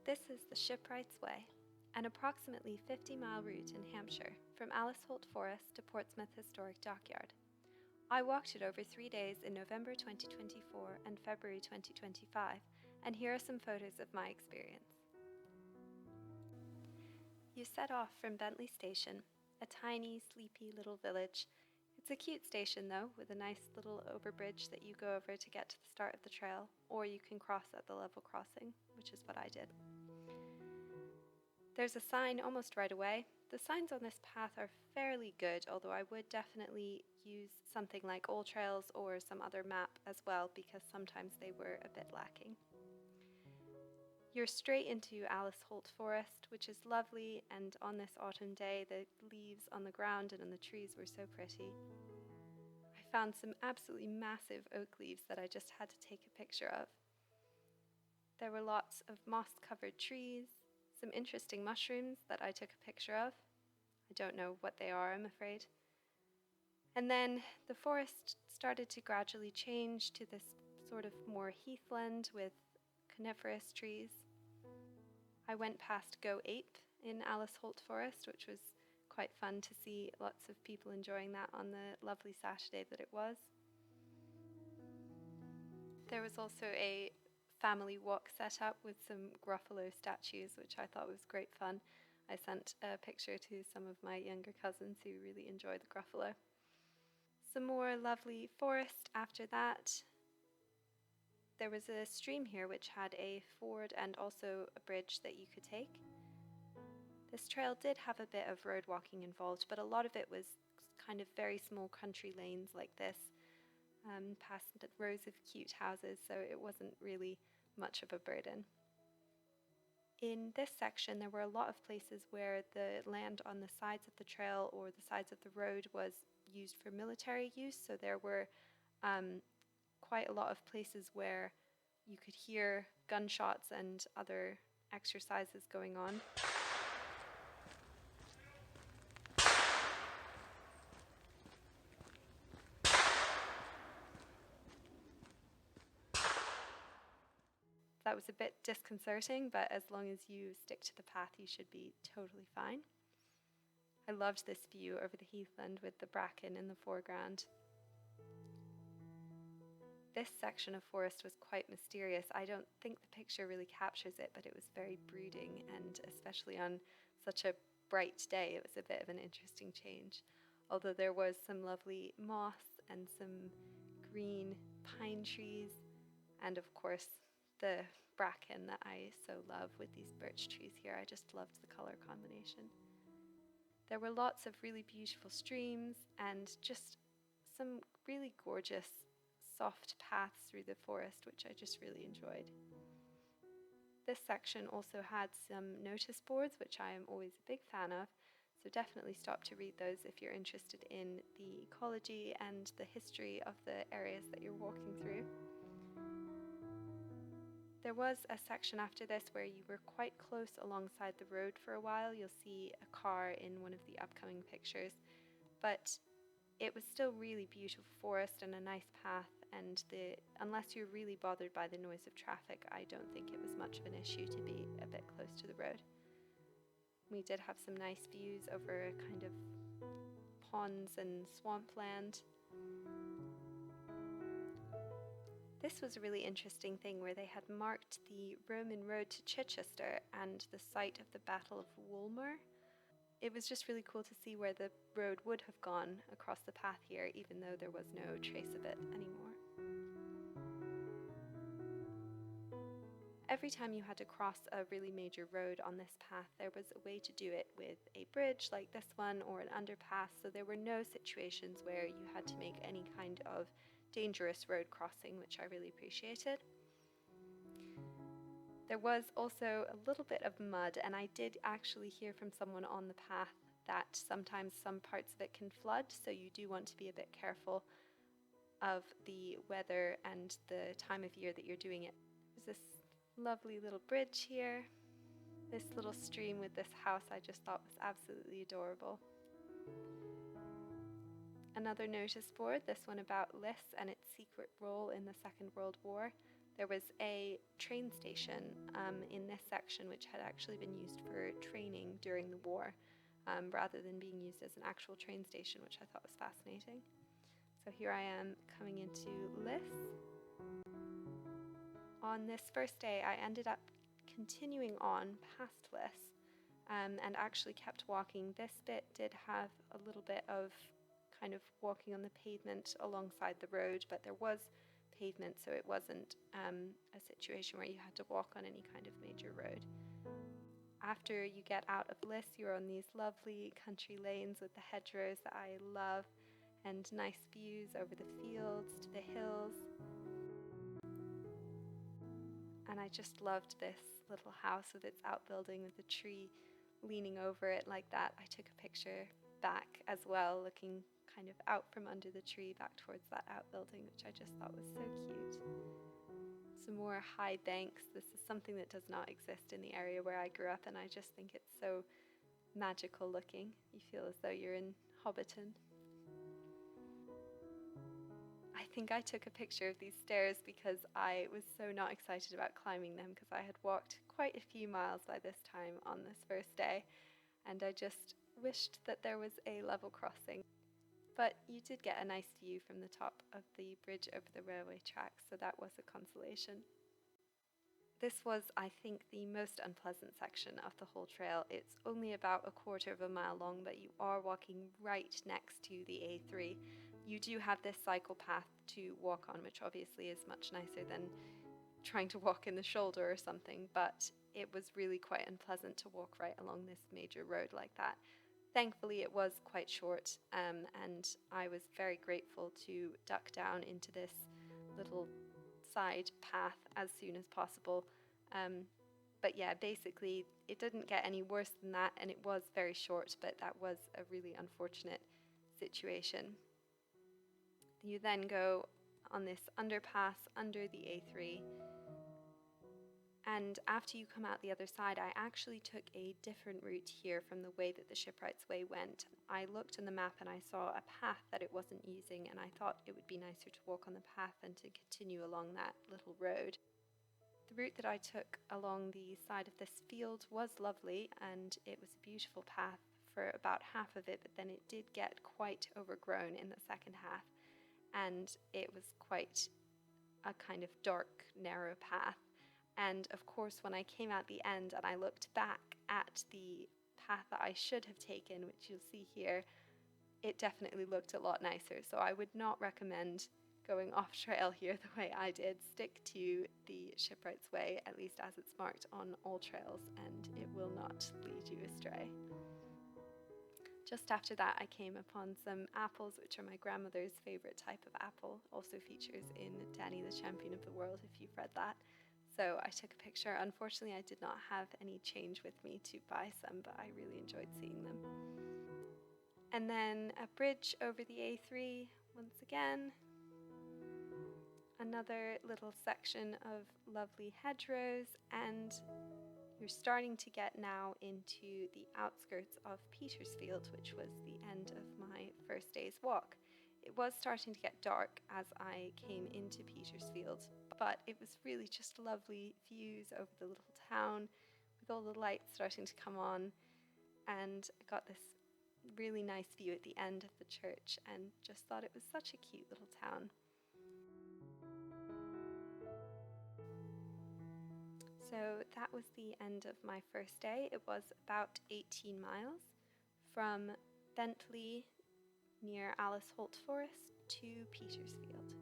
This is the Shipwrights Way, an approximately 50-mile route in Hampshire from Alice Holt Forest to Portsmouth Historic Dockyard. I walked it over 3 days in November 2024 and February 2025, and here are some photos of my experience. You set off from Bentley Station, a tiny, sleepy little village. It's a cute station though, with a nice little overbridge that you go over to get to the start of the trail, or you can cross at the level crossing, which is what I did. There's a sign almost right away. The signs on this path are fairly good, although I would definitely use something like AllTrails or some other map as well, because sometimes they were a bit lacking. You're straight into Alice Holt Forest, which is lovely, and on this autumn day the leaves on the ground and on the trees were so pretty. I found some absolutely massive oak leaves that I just had to take a picture of. There were lots of moss-covered trees, some interesting mushrooms that I took a picture of. I don't know what they are, I'm afraid. And then the forest started to gradually change to this sort of more heathland with coniferous trees. I went past Go Ape in Alice Holt Forest, which was quite fun to see lots of people enjoying that on the lovely Saturday that it was. There was also a family walk set up with some Gruffalo statues, which I thought was great fun. I sent a picture to some of my younger cousins who really enjoyed the Gruffalo. Some more lovely forest after that. There was a stream here which had a ford and also a bridge that you could take. This trail did have a bit of road walking involved, but a lot of it was kind of very small country lanes like this, past rows of cute houses, so it wasn't really much of a burden. In this section, there were a lot of places where the land on the sides of the trail or the sides of the road was used for military use, so there were quite a lot of places where you could hear gunshots and other exercises going on. That was a bit disconcerting, but as long as you stick to the path, you should be totally fine. I loved this view over the heathland with the bracken in the foreground. This section of forest was quite mysterious. I don't think the picture really captures it, but it was very brooding, and especially on such a bright day, it was a bit of an interesting change. Although there was some lovely moss and some green pine trees, and of course the bracken that I so love with these birch trees here. I just loved the color combination. There were lots of really beautiful streams and just some really gorgeous soft paths through the forest, which I just really enjoyed. This section also had some notice boards, which I am always a big fan of, so definitely stop to read those if you're interested in the ecology and the history of the areas that you're walking through. There was a section after this where you were quite close alongside the road for a while. You'll see a car in one of the upcoming pictures, but it was still really beautiful forest and a nice path, and unless you're really bothered by the noise of traffic, I don't think it was much of an issue to be a bit close to the road. We did have some nice views over kind of ponds and swampland. This was a really interesting thing where they had marked the Roman road to Chichester and the site of the Battle of Woolmer. It was just really cool to see where the road would have gone across the path here, even though there was no trace of it anymore. Every time you had to cross a really major road on this path, there was a way to do it with a bridge like this one or an underpass, so there were no situations where you had to make any kind of dangerous road crossing, which I really appreciated. There was also a little bit of mud, and I did actually hear from someone on the path that sometimes some parts of it can flood, so you do want to be a bit careful of the weather and the time of year that you're doing it. There's this lovely little bridge here. This little stream with this house I just thought was absolutely adorable. Another notice board, this one about Liss and its secret role in the Second World War. there was a train station in this section which had actually been used for training during the war, rather than being used as an actual train station, which I thought was fascinating. So here I am coming into Liss. On this first day, I ended up continuing on past Liss, and actually kept walking. This bit did have a little bit of kind of walking on the pavement alongside the road, but there was pavement, so it wasn't a situation where you had to walk on any kind of major road. After you get out of Liss, you're on these lovely country lanes with the hedgerows that I love, and nice views over the fields to the hills. And I just loved this little house with its outbuilding with the tree leaning over it like that. I took a picture back as well, looking kind of out from under the tree back towards that outbuilding, which I just thought was so cute. Some more high banks. This is something that does not exist in the area where I grew up, and I just think it's so magical looking. You feel as though you're in Hobbiton. I think I took a picture of these stairs because I was so not excited about climbing them, because I had walked quite a few miles by this time on this first day, and I just wished that there was a level crossing. But you did get a nice view from the top of the bridge over the railway tracks, so that was a consolation. This was, I think, the most unpleasant section of the whole trail. It's only about a quarter of a mile long, but you are walking right next to the A3. You do have this cycle path to walk on, which obviously is much nicer than trying to walk in the shoulder or something, but it was really quite unpleasant to walk right along this major road like that. Thankfully, it was quite short, and I was very grateful to duck down into this little side path as soon as possible. But yeah, basically, it didn't get any worse than that, and it was very short, but that was a really unfortunate situation. You then go on this underpass under the A3, and after you come out the other side, I actually took a different route here from the way that the Shipwrights Way went. I looked in the map and I saw a path that it wasn't using, and I thought it would be nicer to walk on the path than to continue along that little road. The route that I took along the side of this field was lovely, and it was a beautiful path for about half of it, but then it did get quite overgrown in the second half, and it was quite a kind of dark, narrow path. And of course, when I came out the end and I looked back at the path that I should have taken, which you'll see here, it definitely looked a lot nicer. So I would not recommend going off trail here the way I did. Stick to the Shipwrights Way, at least as it's marked on all trails, and it will not lead you astray. Just after that, I came upon some apples, which are my grandmother's favourite type of apple. Also features in Danny the Champion of the World, if you've read that. So I took a picture. Unfortunately, I did not have any change with me to buy some, but I really enjoyed seeing them. And then a bridge over the A3 once again. Another little section of lovely hedgerows, and you're starting to get now into the outskirts of Petersfield, which was the end of my first day's walk. It was starting to get dark as I came into Petersfield, but it was really just lovely views over the little town with all the lights starting to come on, and I got this really nice view at the end of the church and just thought it was such a cute little town. So that was the end of my first day. It was about 18 miles from Bentley near Alice Holt Forest to Petersfield.